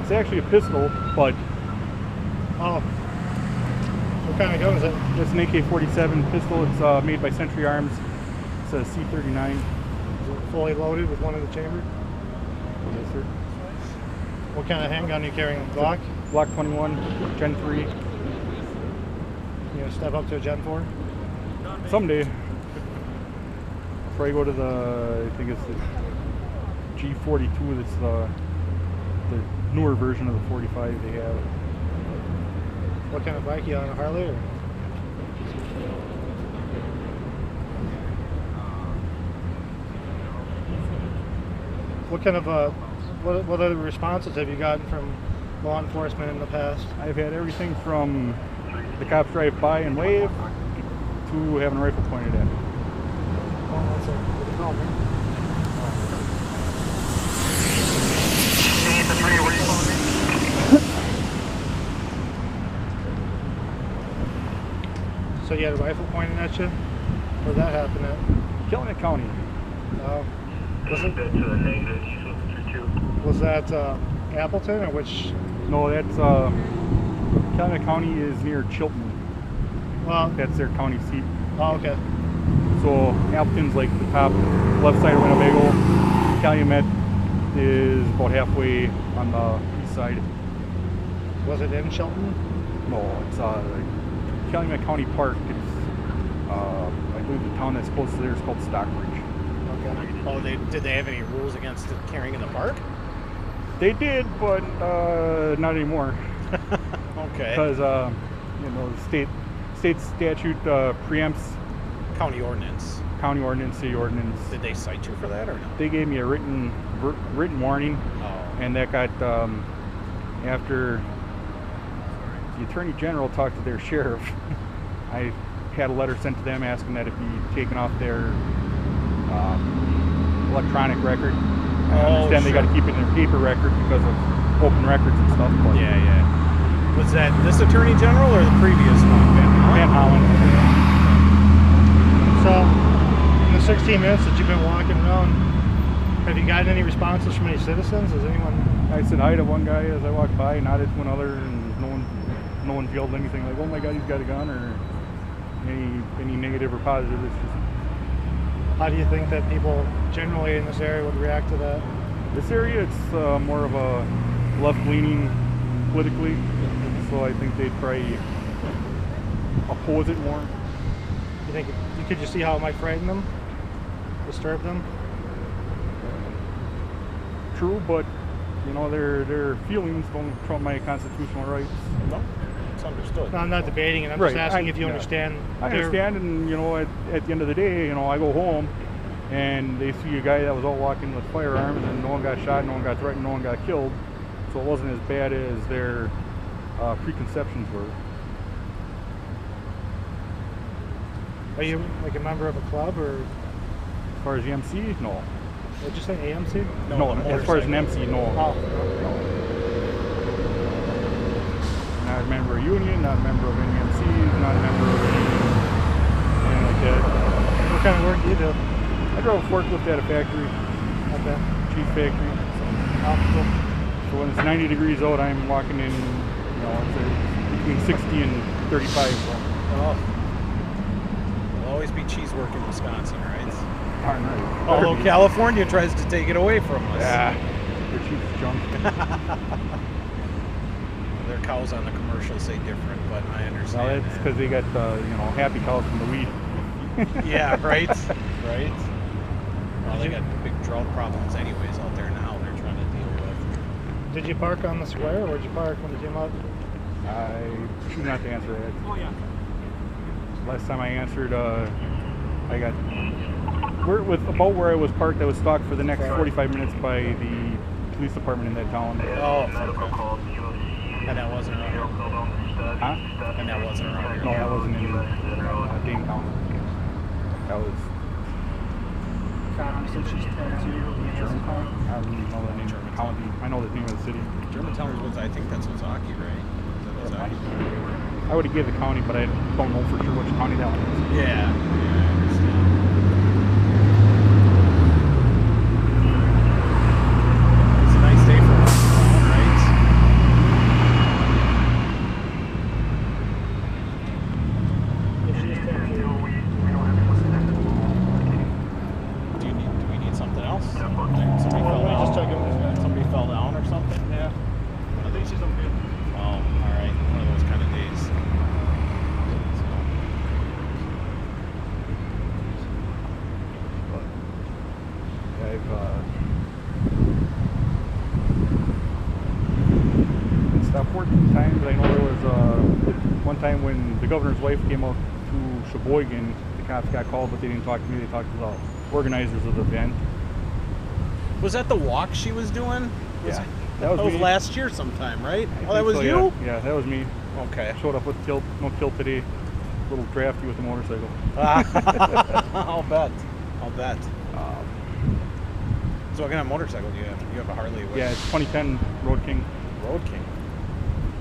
It's actually a pistol, but Oh. What kind of gun is it? it's an AK-47 pistol. It's made by Century Arms. It's a C39. Is it fully loaded with one in the chamber? Yes, sir. What kind of handgun are you carrying? Glock? Glock 21, Gen 3. You gonna step up to a Gen 4? Someday. Before I go to the, I think it's the G42. That's the newer version of the 45 they have. What kind of bike you on, a Harley or? What kind of what other responses have you gotten from law enforcement in the past? I've had everything from the cops drive by and wave to having a rifle pointed at me. Oh, that's what they call me. So you had a rifle pointed at you? Where'd that happen at? Killing County. Was that Appleton or which? No, that's Calumet County is near Chilton. Well, That's their county seat. oh, okay. So Appleton's like the top left side of Winnebago. Calumet is about halfway on the east side. Was it in Shelton? No, it's Calumet County Park. It's I believe the town that's close to there is called Stockbridge. Okay. Oh, did they have any rules against carrying in the park? They did, but not anymore. Okay. Because the state statute preempts County ordinance. county ordinance, city ordinance. Did they cite you for that or no? They gave me a written warning, Oh. and that got after the Attorney General talked to their sheriff. I had a letter sent to them asking that it be taken off their electronic record. I understand they got to keep it in their paper record because of open records and stuff. But Yeah. Was that this Attorney General or the previous one? Van Hollen. So, in the 16 minutes that you've been walking around, have you gotten any responses from any citizens? Has anyone? I said hi to one guy as I walked by, nodded to another, and no one yelled anything like, "Oh my God, he's got a gun," or any negative or positive. It's just, How do you think that people generally in this area would react to that? this area, it's more of a left-leaning politically, so I think they'd probably oppose it more. You think could you see how it might frighten them, disturb them? True, but their feelings don't trump my constitutional rights. No, it's understood. No, I'm not debating it. I'm Right, just asking I- if you yeah. understand. I understand, and at the end of the day, I go home, and they see a guy that was out walking with firearms, and no one got shot, no one got threatened, no one got killed, so it wasn't as bad as their preconceptions were. Are you like a member of a club or? As far as the MC, no. Did you say AMC? No, as far as an MC, no. Oh. Not a member of union, not a member of any MCs, not a member of anything like that. What kind of work do you do? I drove a forklift at a factory, Okay. cheese factory. Cool. So when it's 90 degrees out, I'm walking in, it's between 60 and 35. So. Oh. There'll always be cheese work in Wisconsin, right? Darn right. Although California tries to take it away from us. Yeah, their cheese is junk. Their cows on the commercial say different, but I Well, understand. that's because they got happy cows from the wheat. Yeah, right. Right. Well, they got big drought problems anyways out there now. They're trying to deal with. Did you park on the square, or where'd you park when you came up? I choose not to answer that. Oh yeah. Last time I answered, I got about where I was parked. I was stalked for the next 45 minutes by the police department in that town. Oh, okay. And that wasn't around here. Huh? And that wasn't around here. No, that wasn't in Dane County. That was So she's 22. Germantown. I don't know the name of the county. I know the name of the city. Germantown was, I think that's Ozaki, right? Is that Ozaki? I would have given the county, but I don't know for sure which county that one is. Yeah, I understand. It's a nice day for walking around, right? 14 times. I know there was one time when the governor's wife came up to Sheboygan, the cops got called, but they didn't talk to me. They talked to the organizers of the event. Was that the walk she was doing? Yeah, That was me. last year sometime, right? I Oh, that think was so, you? Yeah, that was me. Okay. Showed up with kilt, no kilt today. A little drafty with the motorcycle. I'll bet. I'll bet. So what kind of motorcycle do you have? You have a Harley? Yeah, it's 2010 Road King. Road King.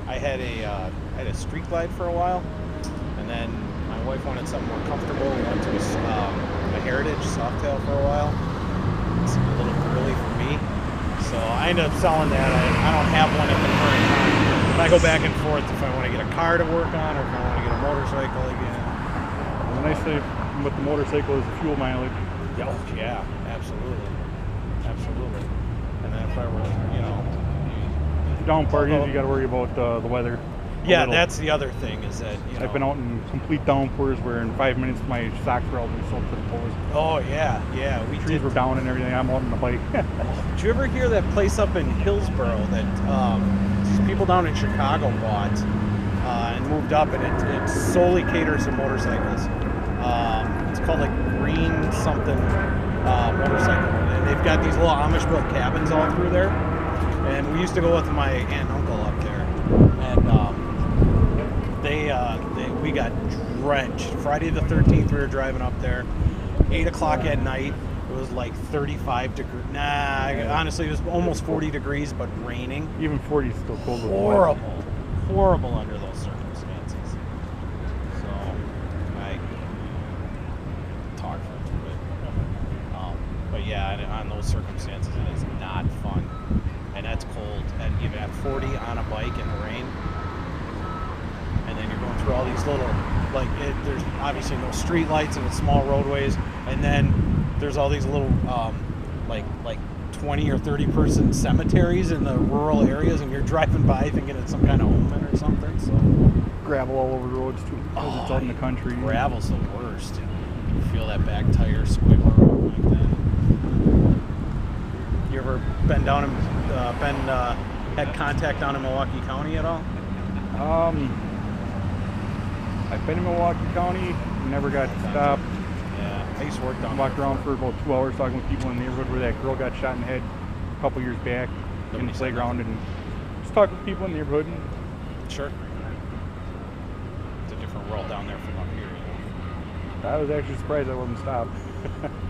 I had a Street Glide for a while, and then my wife wanted something more comfortable. We went to a Heritage Softail for a while. It's a little girly for me, so I ended up selling that. I don't have one at the current time. But I go back and forth if I want to get a car to work on or if I want to get a motorcycle again. And the nice thing with the motorcycle is the fuel mileage. Oh, yeah, absolutely. Absolutely. And then if I were, The down part is you got to worry about the weather. Yeah, little. that's the other thing is that, I've been out in complete downpours where in 5 minutes my socks were all been soaked to the toes. Oh, yeah. We Trees were down and everything. I'm out on the bike. Did you ever hear that place up in Hillsboro that these people down in Chicago bought and moved up, and it solely caters to motorcycles. It's called like Green something motorcycle, and they've got these little Amish built cabins all through there. And we used to go with my aunt and uncle up there, and we got drenched. Friday the 13th, we were driving up there, 8 o'clock at night. It was like 35 degrees. Honestly, it was almost 40 degrees, but raining. Even 40 is still cold. Horrible under those circumstances. So I talk for a bit. But yeah, on those circumstances, it is not fun. And that's cold. And even at 40 on a bike in the rain. And then you're going through all these little, there's obviously no street lights and it's small roadways. And then there's all these little, like 20 or 30 person cemeteries in the rural areas, and you're driving by thinking it's some kind of omen or something. So Gravel all over the roads too, because it's out in the country. Gravel's the worst. You feel that back tire squiggle around like that. You ever been down in, had contact down in Milwaukee County at all? I've been in Milwaukee County, never got stopped. Yeah, I used to work down Walked around for about 2 hours talking with people in the neighborhood where that girl got shot in the head a couple years back in the playground, and just talk with people in the neighborhood. Sure. It's a different world down there from up here. I was actually surprised I wasn't stopped.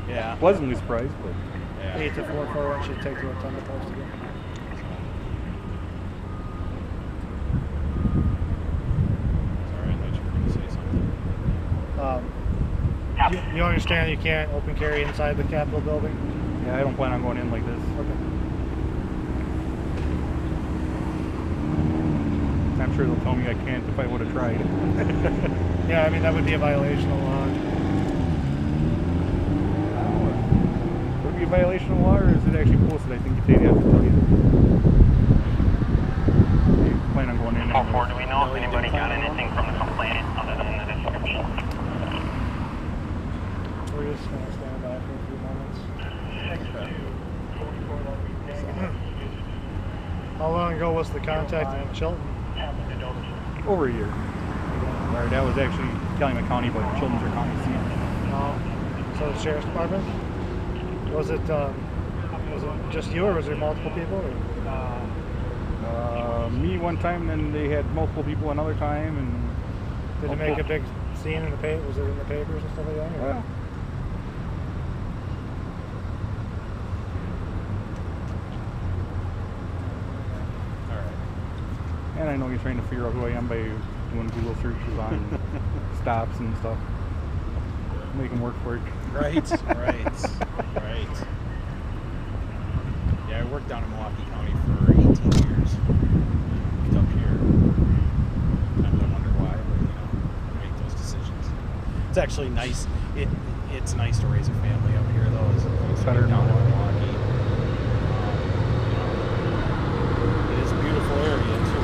Yeah. Pleasantly surprised, but Yeah. 8 to 4 should take to a ton of posts to get. Sorry, I thought you were going to say something. You understand you can't open carry inside the Capitol building? yeah, I don't plan on going in like this. Okay. I'm sure they'll tell me I can't if I would have tried. Yeah, I mean, that would be a violation of law. Would it be a violation of law, or is it actually posted? I think they'd have to tell you. They plan on going in. Call 4, do we know if anybody got anything from the complaint other than the description? We're just going to stand by for a few moments. How long ago was the contact in Chilton? Over a year. Or that was actually Calumet County, but Chilton's our county seat. So the sheriff's department? Was it just you, or was there multiple people? Or? Me one time, then they had multiple people another time, and Did it make a big scene in the paper? Was it in the papers and stuff like that? Or? yeah. All right. And I know you're trying to figure out who I am by doing Google searches on stops and stuff. Make them work for it. Right. Yeah, I worked down in Milwaukee County for 18 years. Moved up here. Sometimes I wonder why, but make those decisions. It's actually nice. It's nice to raise a family up here, though, as opposed to Better down in now. Milwaukee. It is a beautiful area too.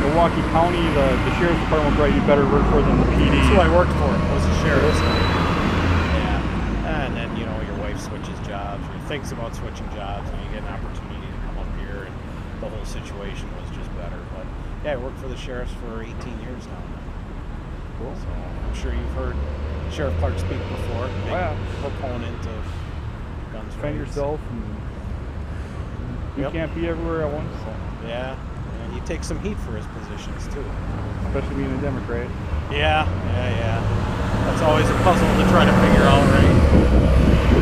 Milwaukee County, the sheriff's department will probably be better work for than the PD. That's who I worked for. Was a sheriff. Yeah, and then your wife switches jobs or thinks about switching jobs, and you get an opportunity to come up here, and the whole situation situation was just better. But yeah, I worked for the sheriffs for 18 years now. Cool. So I'm sure you've heard Sheriff Clark speak before. Big proponent of guns Defend rights. yourself, and you can't be everywhere at once. So. Yeah, and he takes some heat for his positions too. Especially being a Democrat. Yeah. That's always a puzzle to try to figure out, right?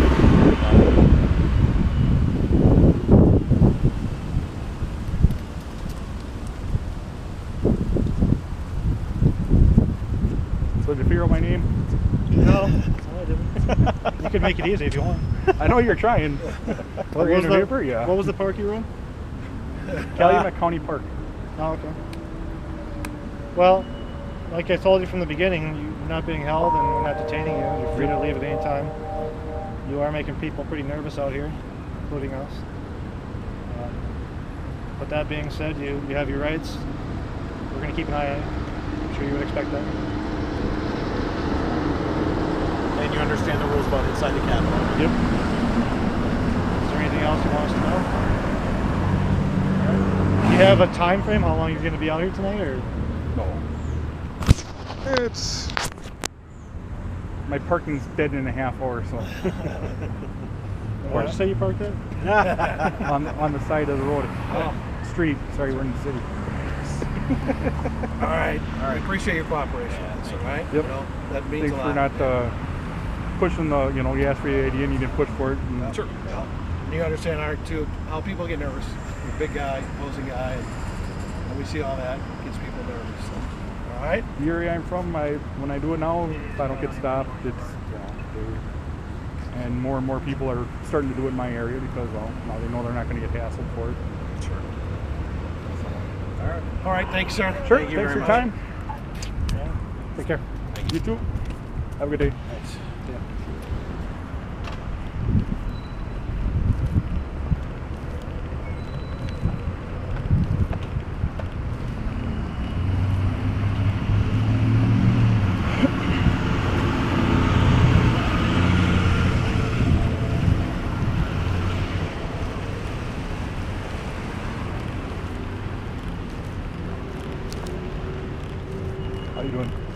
So did you figure out my name? No, I didn't. You could make it easy if you want. I know you're trying. What was, Yeah. what was the park you were in? Calumet County Park. Oh, okay. Well, like I told you from the beginning, you're not being held and we're not detaining you. You're free to leave at any time. You are making people pretty nervous out here, including us. But that being said, you have your rights. We're going to keep an eye on you. I'm sure you would expect that. And you understand the rules about inside the Capitol. Yep. Is there anything else you want us to know? Do you have a time frame? How long you're going to be out here tonight, or? No. It's my parking's dead in a half hour, so Where'd you say you parked it? on the side of the road. Street. Sorry, we're in the city. All right. We appreciate your cooperation. That's all right. Yep. You know, that means Thanks a for lot. not pushing the, you asked for the idea and you didn't push for it. And Sure. Well, and you understand how people get nervous. You're a big guy, opposing guy, and we see all that. It gets people nervous. So. All right. the area I'm from, when I do it now, if I don't get stopped, it's, and more people are starting to do it in my area because, well, now they know they're not going to get hassled for it. Sure. All right. All right. Thanks, sir. Sure, Thank you thanks for very your much. time. Yeah. Take care. You too. Have a good day. Thanks. How you doing?